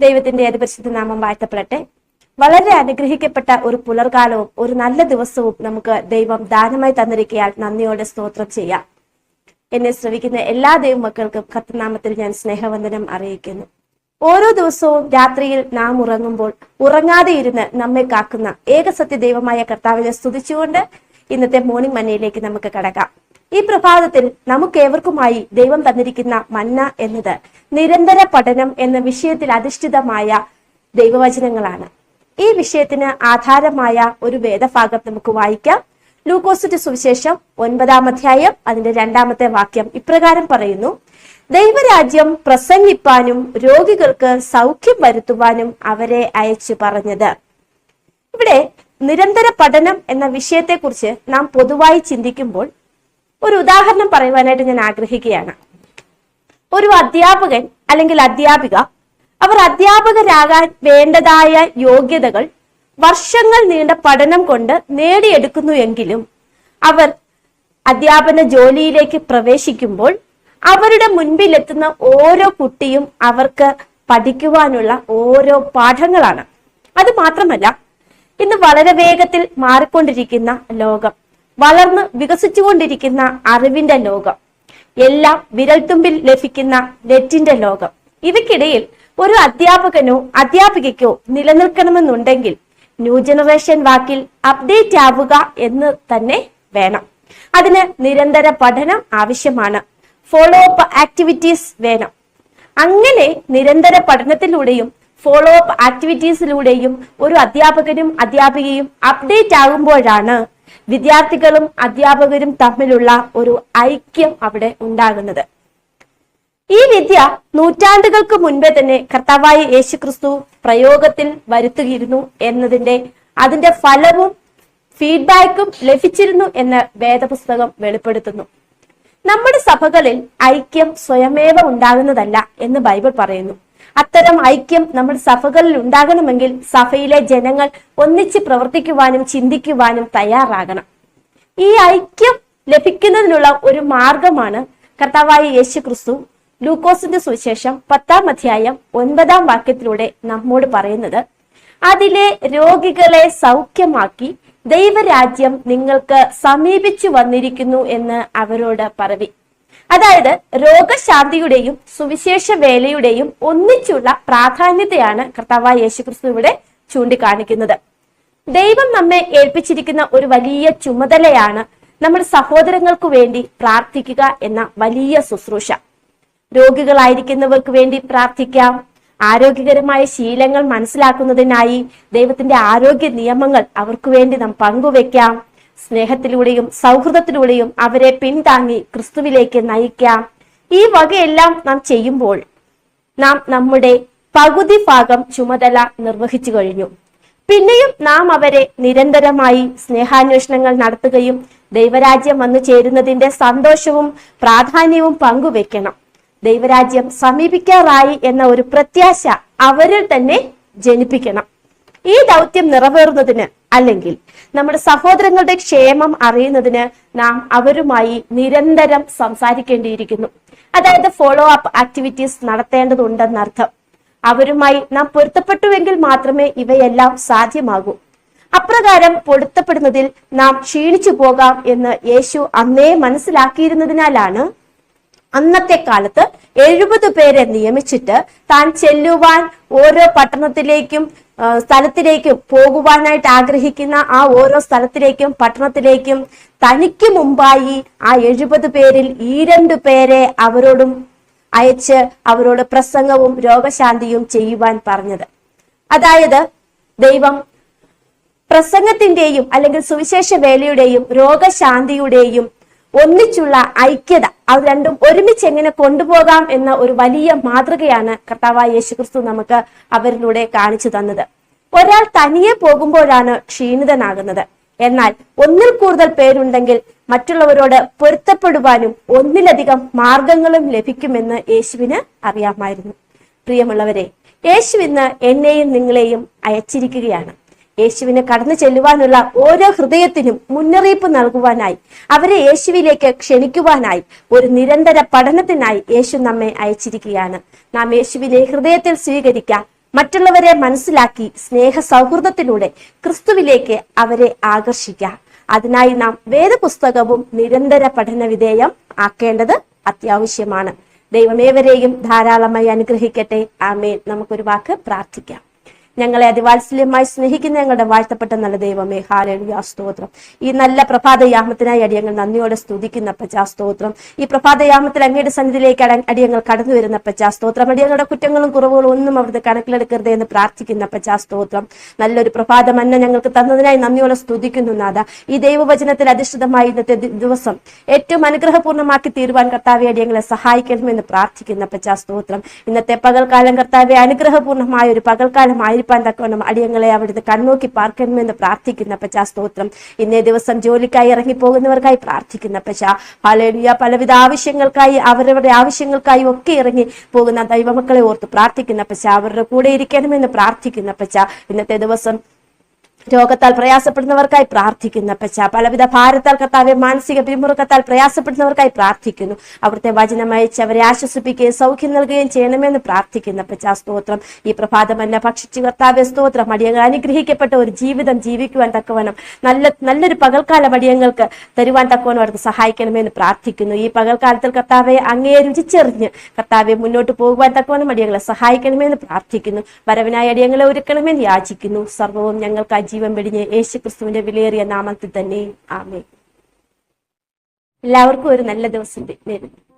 ദൈവത്തിന്റെ അതിപരിശുദ്ധ നാമം വാഴ്ത്തപ്പെടട്ടെ. വളരെ അനുഗ്രഹിക്കപ്പെട്ട ഒരു പുലർകാലവും ഒരു നല്ല ദിവസവും നമുക്ക് ദൈവം ദാനമായി തന്നിരിക്കയാൽ നന്ദിയോടെ സ്തോത്രം ചെയ്യാം. എന്നെ ശ്രവിക്കുന്ന എല്ലാ ദൈവമക്കൾക്കും കർത്തൃനാമത്തിൽ ഞാൻ സ്നേഹവന്ദനം അറിയിക്കുന്നു. ഓരോ ദിവസവും രാത്രിയിൽ നാം ഉറങ്ങുമ്പോൾ ഉറങ്ങാതെ ഇരുന്ന് നമ്മെ കാക്കുന്ന ഏകസത്യ ദൈവമായ കർത്താവിനെ സ്തുതിച്ചുകൊണ്ട് ഇന്നത്തെ മോർണിംഗ് മന്നയിലേക്ക് നമുക്ക് കടക്കാം. ഈ പ്രഭാതത്തിൽ നമുക്കേവർക്കുമായി ദൈവം തന്നിരിക്കുന്ന മന്ന എന്നത് നിരന്തര പഠനം എന്ന വിഷയത്തിൽ അധിഷ്ഠിതമായ ദൈവവചനങ്ങളാണ്. ഈ വിഷയത്തിന് ആധാരമായ ഒരു വേദഭാഗം നമുക്ക് വായിക്കാം. ലൂക്കോസിന്റെ സുവിശേഷം 9-ാം അധ്യായം അതിന്റെ 2-ാമത്തെ വാക്യം ഇപ്രകാരം പറയുന്നു: ദൈവരാജ്യം പ്രസംഗിപ്പാനും രോഗികൾക്ക് സൗഖ്യം വരുത്തുവാനും അവരെ അയച്ചു പറഞ്ഞത്. ഇവിടെ നിരന്തര പഠനം എന്ന വിഷയത്തെക്കുറിച്ച് നാം പൊതുവായി ചിന്തിക്കുമ്പോൾ ഒരു ഉദാഹരണം പറയുവാനായിട്ട് ഞാൻ ആഗ്രഹിക്കുകയാണ്. ഒരു അധ്യാപകൻ അല്ലെങ്കിൽ അധ്യാപിക അവർ അധ്യാപകരാകാൻ വേണ്ടതായ യോഗ്യതകൾ വർഷങ്ങൾ നീണ്ട പഠനം കൊണ്ട് നേടിയെടുക്കുന്നു എങ്കിലും അവർ അധ്യാപന ജോലിയിലേക്ക് പ്രവേശിക്കുമ്പോൾ അവരുടെ മുൻപിലെത്തുന്ന ഓരോ കുട്ടിയും അവർക്ക് പഠിക്കുവാനുള്ള ഓരോ പാഠങ്ങളാണ്. അത് മാത്രമല്ല, ഇന്ന് വളരെ വേഗത്തിൽ മാറിക്കൊണ്ടിരിക്കുന്ന ലോകം, വളർന്ന് വികസിച്ചുകൊണ്ടിരിക്കുന്ന അറിവിന്റെ ലോകം, എല്ലാം വിരൽത്തുമ്പിൽ ലഭിക്കുന്ന നെറ്റിന്റെ ലോകം, ഇവയ്ക്കിടയിൽ ഒരു അധ്യാപകനോ അധ്യാപികയ്ക്കോ നിലനിൽക്കണമെന്നുണ്ടെങ്കിൽ ന്യൂ ജനറേഷൻ വാക്കിൽ അപ്ഡേറ്റ് ആവുക എന്ന് തന്നെ വേണം. അതിന് നിരന്തര പഠനം ആവശ്യമാണ്. ഫോളോ അപ്പ് ആക്ടിവിറ്റീസ് വേണം. അങ്ങനെ നിരന്തര പഠനത്തിലൂടെയും ഫോളോ അപ്പ് ആക്ടിവിറ്റീസിലൂടെയും ഒരു അധ്യാപകനും അധ്യാപികയും അപ്ഡേറ്റ് ആകുമ്പോഴാണ് വിദ്യാർത്ഥികളും അധ്യാപകരും തമ്മിലുള്ള ഒരു ഐക്യം അവിടെ ഉണ്ടാകുന്നത്. ഈ വിദ്യ നൂറ്റാണ്ടുകൾക്ക് മുൻപേ തന്നെ കർത്താവായ യേശുക്രിസ്തു പ്രയോഗത്തിൽ വരുത്തിയിരുന്നു എന്നതിന്റെ അതിന്റെ ഫലവും ഫീഡ്ബാക്കും ലഭിച്ചിരുന്നു എന്ന് വേദപുസ്തകം വെളിപ്പെടുത്തുന്നു. നമ്മുടെ സഭകളിൽ ഐക്യം സ്വയമേവ ഉണ്ടാകുന്നതല്ല എന്ന് ബൈബിൾ പറയുന്നു. അത്തരം ഐക്യം നമ്മുടെ സഭകളിൽ ഉണ്ടാകണമെങ്കിൽ സഭയിലെ ജനങ്ങൾ ഒന്നിച്ച് പ്രവർത്തിക്കുവാനും ചിന്തിക്കുവാനും തയ്യാറാകണം. ഈ ഐക്യം ലഭിക്കുന്നതിനുള്ള ഒരു മാർഗമാണ് കർത്താവായ യേശുക്രിസ്തു ലൂക്കോസിന്റെ സുവിശേഷം 10-ാം അധ്യായം 9-ാം വാക്യത്തിലൂടെ നമ്മോട് പറയുന്നത്: അതിലെ രോഗികളെ സൗഖ്യമാക്കി ദൈവരാജ്യം നിങ്ങൾക്ക് സമീപിച്ചു വന്നിരിക്കുന്നു എന്ന് അവരോട് പറവി. അതായത് രോഗശാന്തിയുടെയും സുവിശേഷ വേലയുടെയും ഒന്നിച്ചുള്ള പ്രാധാന്യത്തെയാണ് കർത്താവായ യേശുക്രിസ്തു ഇവിടെ ചൂണ്ടിക്കാണിക്കുന്നത്. ദൈവം നമ്മെ ഏൽപ്പിച്ചിരിക്കുന്ന ഒരു വലിയ ചുമതലയാണ് നമ്മുടെ സഹോദരങ്ങൾക്ക് വേണ്ടി പ്രാർത്ഥിക്കുക എന്ന വലിയ ശുശ്രൂഷ. രോഗികളായിരിക്കുന്നവർക്ക് വേണ്ടി പ്രാർത്ഥിക്കാം. ആരോഗ്യകരമായ ശീലങ്ങൾ മനസ്സിലാക്കുന്നതിനായി ദൈവത്തിന്റെ ആരോഗ്യ നിയമങ്ങൾ അവർക്ക് വേണ്ടി നാം പങ്കുവെക്കാം. സ്നേഹത്തിലൂടെയും സൗഹൃദത്തിലൂടെയും അവരെ പിന്താങ്ങി ക്രിസ്തുവിലേക്ക് നയിക്കാം. ഈ വകയെല്ലാം നാം ചെയ്യുമ്പോൾ നാം നമ്മുടെ പകുതി ഭാഗം ചുമതല നിർവഹിച്ചു കഴിഞ്ഞു. പിന്നെയും നാം അവരെ നിരന്തരമായി സ്നേഹാന്വേഷണങ്ങൾ നടത്തുകയും ദൈവരാജ്യം വന്നു ചേരുന്നതിന്റെ സന്തോഷവും പ്രാധാന്യവും പങ്കുവെക്കണം. ദൈവരാജ്യം സമീപിക്കാറായി എന്ന ഒരു പ്രത്യാശ അവരിൽ തന്നെ ജനിപ്പിക്കണം. ഈ ദൗത്യം നിറവേറുന്നതിന് അല്ലെങ്കിൽ നമ്മുടെ സഹോദരങ്ങളുടെ ക്ഷേമം അറിയുന്നതിന് നാം അവരുമായി നിരന്തരം സംസാരിക്കേണ്ടിയിരിക്കുന്നു. അതായത് ഫോളോ അപ്പ് ആക്ടിവിറ്റീസ് നടത്തേണ്ടതുണ്ടെന്നർത്ഥം. അവരുമായി നാം പൊരുത്തപ്പെട്ടുവെങ്കിൽ മാത്രമേ ഇവയെല്ലാം സാധ്യമാകൂ. അപ്രകാരം പൊരുത്തപ്പെടുന്നതിൽ നാം ക്ഷീണിച്ചു പോകാം എന്ന് യേശു അന്നേ മനസ്സിലാക്കിയിരുന്നതിനാലാണ് അന്നത്തെ കാലത്ത് 70 പേരെ നിയമിച്ചിട്ട് താൻ ചെല്ലുവാൻ ഓരോ പട്ടണത്തിലേക്കും സ്ഥലത്തിലേക്കും പോകുവാനായിട്ട് ആഗ്രഹിക്കുന്ന ആ ഓരോ സ്ഥലത്തിലേക്കും പട്ടണത്തിലേക്കും തനിക്ക് മുമ്പായി ആ 70 പേരിൽ ഈ 2 പേരെ അവരോടും അയച്ച് അവരോട് പ്രസംഗവും രോഗശാന്തിയും ചെയ്യുവാൻ പറഞ്ഞത്. അതായത് ദൈവം പ്രസംഗത്തിന്റെയും അല്ലെങ്കിൽ സുവിശേഷ വേലയുടെയും രോഗശാന്തിയുടെയും ഒന്നിച്ചുള്ള ഐക്യത, അത് രണ്ടും ഒരുമിച്ച് എങ്ങനെ കൊണ്ടുപോകാം എന്ന ഒരു വലിയ മാതൃകയാണ് കർത്താവായ യേശുക്രിസ്തു നമുക്ക് അവരിലൂടെ കാണിച്ചു തന്നത്. ഒരാൾ തനിയെ പോകുമ്പോഴാണ് ക്ഷീണിതനാകുന്നത്. എന്നാൽ ഒന്നിൽ കൂടുതൽ പേരുണ്ടെങ്കിൽ മറ്റുള്ളവരോട് പൊരുത്തപ്പെടുവാനും ഒന്നിലധികം മാർഗങ്ങളും ലഭിക്കുമെന്ന് യേശുവിന് അറിയാമായിരുന്നു. പ്രിയമുള്ളവരെ, യേശു ഇന്ന് എന്നെയും നിങ്ങളെയും അയച്ചിരിക്കുകയാണ്. യേശുവിനെ കടന്നു ചെല്ലുവാനുള്ള ഓരോ ഹൃദയത്തിനും മുന്നറിയിപ്പ് നൽകുവാനായി, അവരെ യേശുവിലേക്ക് ക്ഷണിക്കുവാനായി, ഒരു നിരന്തര പഠനത്തിനായി യേശു നമ്മെ അയച്ചിരിക്കുകയാണ്. നാം യേശുവിനെ ഹൃദയത്തിൽ സ്വീകരിക്കാം. മറ്റുള്ളവരെ മനസ്സിലാക്കി സ്നേഹ സൗഹൃദത്തിലൂടെ ക്രിസ്തുവിലേക്ക് അവരെ ആകർഷിക്കുക. അതിനായി നാം വേദപുസ്തകവും നിരന്തര പഠന വിധേയം ആക്കേണ്ടത് അത്യാവശ്യമാണ്. ദൈവമേവരെയും ധാരാളമായി അനുഗ്രഹിക്കട്ടെ. ആമേൻ. നമുക്കൊരു വാക്ക് പ്രാർത്ഥിക്കാം. ഞങ്ങളെ അതിവാത്സല്യമായി സ്നേഹിക്കുന്ന ഞങ്ങളുടെ വാഴ്ത്തപ്പെട്ട നല്ല ദൈവമേ, ഹല്ലേലൂയ, സ്തോത്രം. ഈ നല്ല പ്രഭാതയാമത്തിനായി അടിയങ്ങൾ നന്ദിയോടെ സ്തുതിക്കുന്ന പച്ചാ സ്തോത്രം. ഈ പ്രഭാതയാമത്തിൽ അങ്ങയുടെ സന്നിധിയിലേക്ക് അടിയങ്ങൾ കടന്നു വരുന്ന പച്ചാ സ്തോത്രം. അടിയങ്ങളുടെ കുറ്റങ്ങളും കുറവുകളും ഒന്നും അവിടുത്തെ കണക്കിലെടുക്കരുത് എന്ന് പ്രാർത്ഥിക്കുന്ന പച്ചാ സ്തോത്രം. നല്ലൊരു പ്രഭാതം അന്ന ഞങ്ങൾക്ക് തന്നതിനായി നന്ദിയോടെ സ്തുതിക്കുന്നു നാഥ. ഈ ദൈവവചനത്തിൽ അധിഷ്ഠിതമായി ഇന്നത്തെ ദിവസം ഏറ്റവും അനുഗ്രഹപൂർണ്ണമാക്കി തീരുവാൻ കർത്താവെ അടിയങ്ങളെ സഹായിക്കണമെന്ന് പ്രാർത്ഥിക്കുന്ന പച്ചാ സ്തോത്രം. ഇന്നത്തെ പകൽക്കാലം കർത്താവെ അനുഗ്രഹപൂർണ്ണമായ ഒരു പകൽക്കാലമായി തക്കവണ്ണം അടിയങ്ങളെ അവിടുന്ന് കണ്ണോക്കി പാർക്കണമെന്ന് പ്രാർത്ഥിക്കുന്ന പച്ചാ സ്തോത്രം. ഇന്നേ ദിവസം ജോലിക്കായി ഇറങ്ങിപ്പോകുന്നവർക്കായി പ്രാർത്ഥിക്കുന്ന പച്ചാ. ഹല്ലേലൂയ. പലവിധ ആവശ്യങ്ങൾക്കായി അവരവരുടെ ആവശ്യങ്ങൾക്കായി ഒക്കെ ഇറങ്ങി പോകുന്ന ദൈവമക്കളെ ഓർത്ത് പ്രാർത്ഥിക്കുന്ന പച്ചാ. അവരുടെ കൂടെ ഇരിക്കണമെന്ന് പ്രാർത്ഥിക്കുന്ന പച്ചാ. ഇന്നത്തെ ദിവസം രോഗത്താൽ പ്രയാസപ്പെടുന്നവർക്കായി പ്രാർത്ഥിക്കുന്ന പച്ച. പലവിധ ഭാരത്താൽ കർത്താവെ മാനസിക പിരിമുറുക്കത്താൽ പ്രയാസപ്പെടുന്നവർക്കായി പ്രാർത്ഥിക്കുന്നു. അവിടുത്തെ വചനം അയച്ച് അവരെ ആശ്വസിപ്പിക്കുകയും സൗഖ്യം നൽകുകയും ചെയ്യണമെന്ന് പ്രാർത്ഥിക്കുന്ന പച്ച സ്തോത്രം. ഈ പ്രഭാതമല്ല ഭക്ഷിച്ചു കർത്താവെ സ്തോത്രം. അടിയങ്ങൾ അനുഗ്രഹിക്കപ്പെട്ട ഒരു ജീവിതം ജീവിക്കുവാൻ തക്കവണ്ണം നല്ലൊരു പകൽക്കാലം അടിയങ്ങൾക്ക് തരുവാൻ തക്കവണ്ണം അവർക്ക് സഹായിക്കണമെന്ന് പ്രാർത്ഥിക്കുന്നു. ഈ പകൽക്കാലത്തിൽ കർത്താവെ അങ്ങയെ രുചിച്ചെറിഞ്ഞ് കർത്താവെ മുന്നോട്ട് പോകുവാൻ തക്കവണ്ണം അടിയങ്ങളെ സഹായിക്കണമെന്ന് പ്രാർത്ഥിക്കുന്നു. വരവിനായി അടിയങ്ങളെ ഒരുക്കണമെന്ന് യാചിക്കുന്നു. സർവവും ഞങ്ങൾക്ക് ജീവൻ വെടിഞ്ഞ് യേശു ക്രിസ്തുവിന്റെ വിലയേറിയ നാമത്തിൽ തന്നെ ആമേൻ. എല്ലാവർക്കും ഒരു നല്ല ദിവസം നേരുന്നു.